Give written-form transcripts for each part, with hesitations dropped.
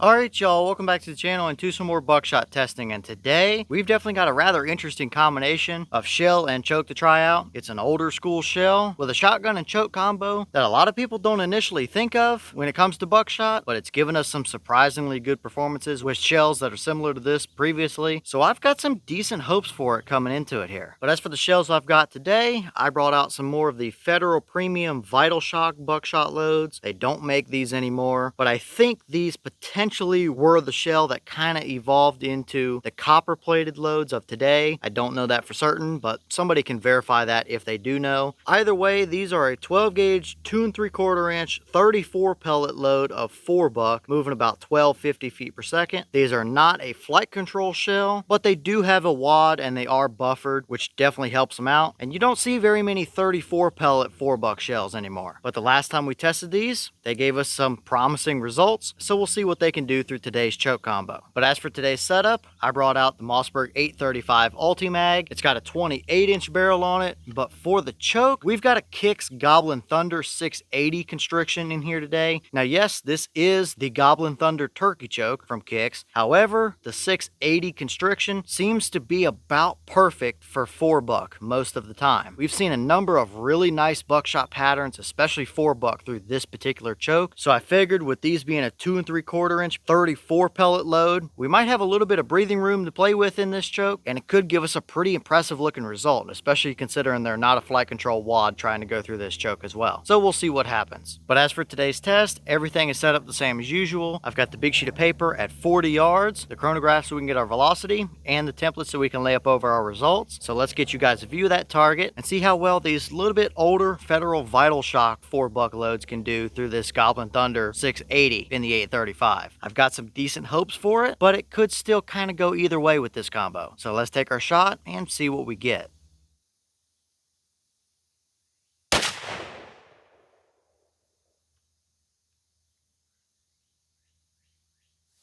Alright y'all, welcome back to the channel and to some more buckshot testing, and today we've definitely got a rather interesting combination of shell and choke to try out. It's an older school shell with a shotgun and choke combo that a lot of people don't initially think of when it comes to buckshot, but it's given us some surprisingly good performances with shells that are similar to this previously, so I've got some decent hopes for it coming into it here. But as for the shells I've got today, I brought out some more of the Federal Premium Vital-Shok buckshot loads. They don't make these anymore, but I think these potentially were the shell that kind of evolved into the copper plated loads of today. I don't know that for certain, but somebody can verify that if they do know. Either way, these are a 12 gauge 2 3/4 inch 34 pellet load of 4 buck, moving about 1250 feet per second. These are not a flight control shell, but they do have a wad and they are buffered, which definitely helps them out. And you don't see very many 34 pellet 4 buck shells anymore, but the last time we tested these, they gave us some promising results, so we'll see what they can do through today's choke combo. But as for today's setup, I brought out the Mossberg 835 Ulti-Mag. It's got a 28-inch barrel on it, but for the choke, we've got a Kicks Gobblin Thunder 680 constriction in here today. Now yes, this is the Gobblin Thunder turkey choke from Kicks. However, the 680 constriction seems to be about perfect for 4 buck most of the time. We've seen a number of really nice buckshot patterns, especially 4 buck through this particular choke. So I figured with these being a 2 3/4 inch 34 pellet load, we might have a little bit of breathing room to play with in this choke, and it could give us a pretty impressive looking result, especially considering they're not a flight control wad trying to go through this choke as well. So we'll see what happens. But as for today's test, everything is set up the same as usual. I've got the big sheet of paper at 40 yards, the chronograph so we can get our velocity, and the template so we can lay up over our results. So let's get you guys a view of that target and see how well these little bit older Federal Vital-Shok 4 buck loads can do through this Gobblin Thunder 680 in the 835. I've got some decent hopes for it, but it could still kind of go either way with this combo. So let's take our shot and see what we get.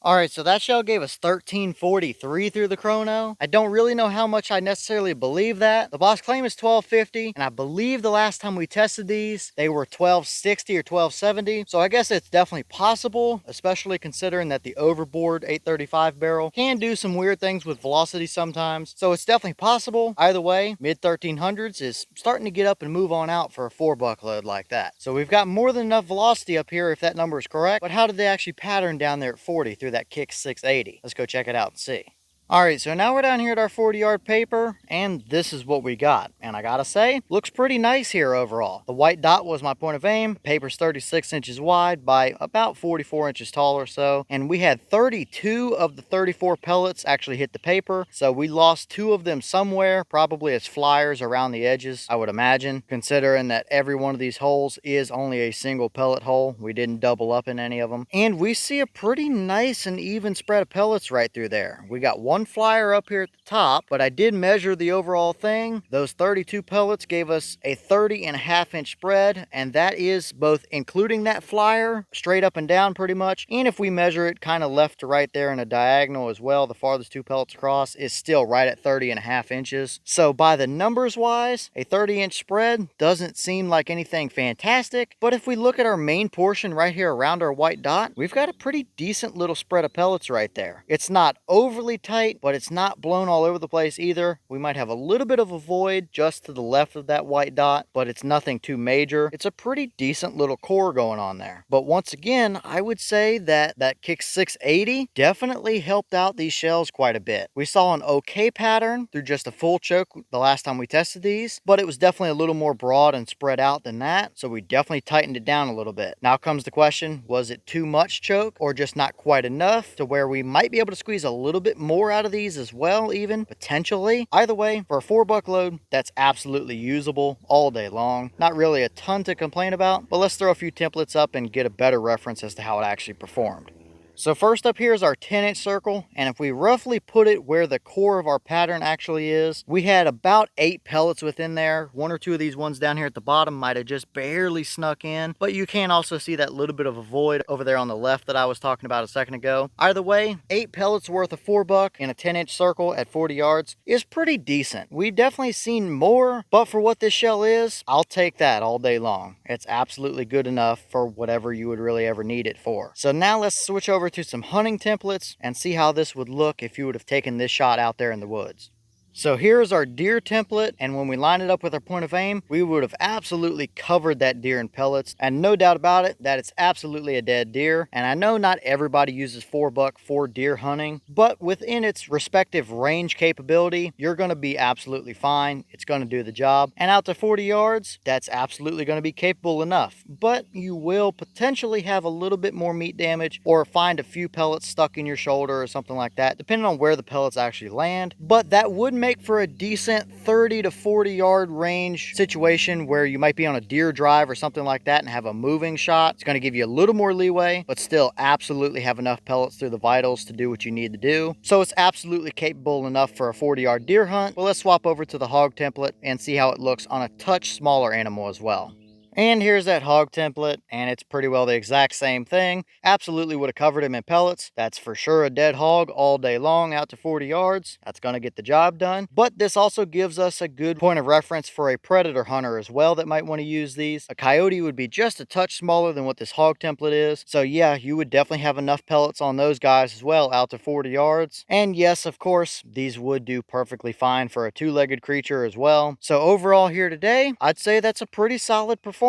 Alright, so that shell gave us 1343 through the chrono. I don't really know how much I necessarily believe that. The boss claim is 1250, and I believe the last time we tested these, they were 1260 or 1270. So I guess it's definitely possible, especially considering that the overboard 835 barrel can do some weird things with velocity sometimes. So it's definitely possible. Either way, mid 1300s is starting to get up and move on out for a 4 buck load like that. So we've got more than enough velocity up here if that number is correct. But how did they actually pattern down there at 40 through that Kicks 680? Let's go check it out and see. Alright, so now we're down here at our 40-yard paper, and this is what we got. And I gotta say, looks pretty nice here overall. The white dot was my point of aim. Paper's 36 inches wide by about 44 inches tall or so. And we had 32 of the 34 pellets actually hit the paper. So we lost 2 of them somewhere, probably as flyers around the edges, I would imagine. Considering that every one of these holes is only a single pellet hole. We didn't double up in any of them. And we see a pretty nice and even spread of pellets right through there. We got one flyer up here at the top, but I did measure the overall thing. Those 32 pellets gave us a 30.5 inch spread, and that is both including that flyer straight up and down pretty much, and if we measure it kind of left to right there in a diagonal as well, the farthest 2 pellets across is still right at 30.5 inches. So by the numbers wise, a 30-inch spread doesn't seem like anything fantastic, but if we look at our main portion right here around our white dot, we've got a pretty decent little spread of pellets right there. It's not overly tight, but it's not blown all over the place either. We might have a little bit of a void just to the left of that white dot, but it's nothing too major. It's a pretty decent little core going on there. But once again, I would say that that Kicks 680 definitely helped out these shells quite a bit. We saw an okay pattern through just a full choke the last time we tested these, but it was definitely a little more broad and spread out than that, so we definitely tightened it down a little bit. Now comes the question, was it too much choke or just not quite enough to where we might be able to squeeze a little bit more out of these as well, even potentially? Either way, for a 4 buck load, that's absolutely usable all day long. Not really a ton to complain about, but let's throw a few templates up and get a better reference as to how it actually performed. So first up here is our 10-inch circle, and if we roughly put it where the core of our pattern actually is, we had about 8 pellets within there. 1 or 2 of these ones down here at the bottom might have just barely snuck in, but you can also see that little bit of a void over there on the left that I was talking about a second ago. Either way, 8 pellets worth of 4 buck in a 10-inch circle at 40 yards is pretty decent. We've definitely seen more, but for what this shell is, I'll take that all day long. It's absolutely good enough for whatever you would really ever need it for. So now let's switch over over to some hunting templates and see how this would look if you would have taken this shot out there in the woods. So here's our deer template, and when we line it up with our point of aim, we would have absolutely covered that deer in pellets, and no doubt about it that it's absolutely a dead deer. And I know not everybody uses 4-buck for deer hunting, but within its respective range capability, you're going to be absolutely fine. It's going to do the job, and out to 40 yards, that's absolutely going to be capable enough. But you will potentially have a little bit more meat damage or find a few pellets stuck in your shoulder or something like that, depending on where the pellets actually land. But that would make for a decent 30 to 40 yard range situation where you might be on a deer drive or something like that and have a moving shot. It's going to give you a little more leeway, but still absolutely have enough pellets through the vitals to do what you need to do. So it's absolutely capable enough for a 40-yard deer hunt. But let's swap over to the hog template and see how it looks on a touch smaller animal as well. And here's that hog template, and it's pretty well the exact same thing. Absolutely would have covered him in pellets. That's for sure a dead hog all day long out to 40 yards. That's going to get the job done. But this also gives us a good point of reference for a predator hunter as well that might want to use these. A coyote would be just a touch smaller than what this hog template is. So yeah, you would definitely have enough pellets on those guys as well out to 40 yards. And yes, of course, these would do perfectly fine for a two-legged creature as well. So overall here today, I'd say that's a pretty solid performance.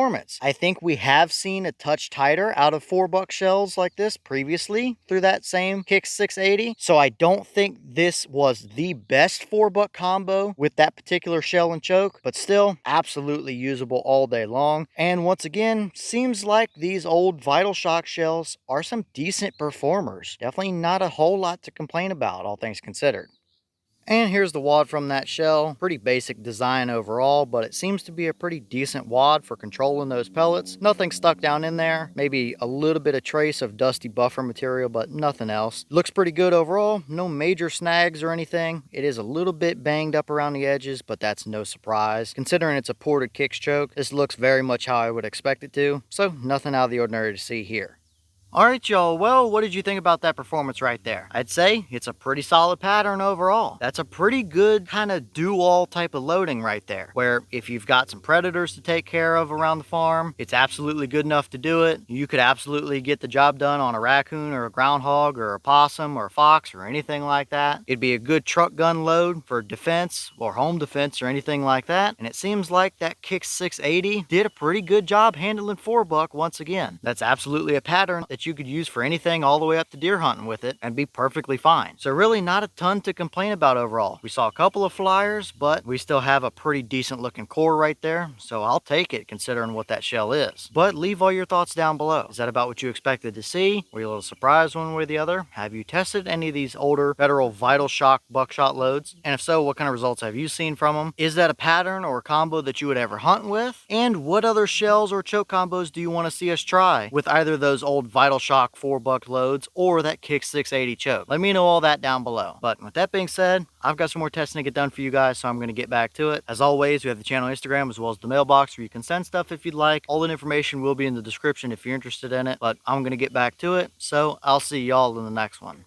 I think we have seen a touch tighter out of 4-buck shells like this previously through that same Kicks 680. So I don't think this was the best 4-buck combo with that particular shell and choke, but still absolutely usable all day long. And once again, seems like these old Vital-Shok shells are some decent performers. Definitely not a whole lot to complain about, all things considered. And here's the wad from that shell. Pretty basic design overall, but it seems to be a pretty decent wad for controlling those pellets. Nothing stuck down in there. Maybe a little bit of trace of dusty buffer material, but nothing else. Looks pretty good overall. No major snags or anything. It is a little bit banged up around the edges, but that's no surprise. Considering it's a ported Kicks choke, this looks very much how I would expect it to. So nothing out of the ordinary to see here. Alright y'all, well, what did you think about that performance right there? I'd say it's a pretty solid pattern overall. That's a pretty good kind of do-all type of loading right there, where if you've got some predators to take care of around the farm, it's absolutely good enough to do it. You could absolutely get the job done on a raccoon or a groundhog or a possum or a fox or anything like that. It'd be a good truck gun load for defense or home defense or anything like that. And it seems like that Kicks 680 did a pretty good job handling 4-buck once again. That's absolutely a pattern that you could use for anything all the way up to deer hunting with it and be perfectly fine. So really not a ton to complain about overall. We saw a couple of flyers, but we still have a pretty decent looking core right there. So I'll take it considering what that shell is. But leave all your thoughts down below. Is that about what you expected to see? Were you a little surprised one way or the other? Have you tested any of these older Federal Vital-Shok buckshot loads? And if so, what kind of results have you seen from them? Is that a pattern or a combo that you would ever hunt with? And what other shells or choke combos do you want to see us try with either those old Vital-Shok 4-buck loads or that Kicks 680 choke? Let me know all that down below. But with that being said, I've got some more testing to get done for you guys, so I'm going to get back to it. As always, we have the channel Instagram as well as the mailbox where you can send stuff if you'd like. All that information will be in the description if you're interested in it, but I'm going to get back to it, so I'll see y'all in the next one.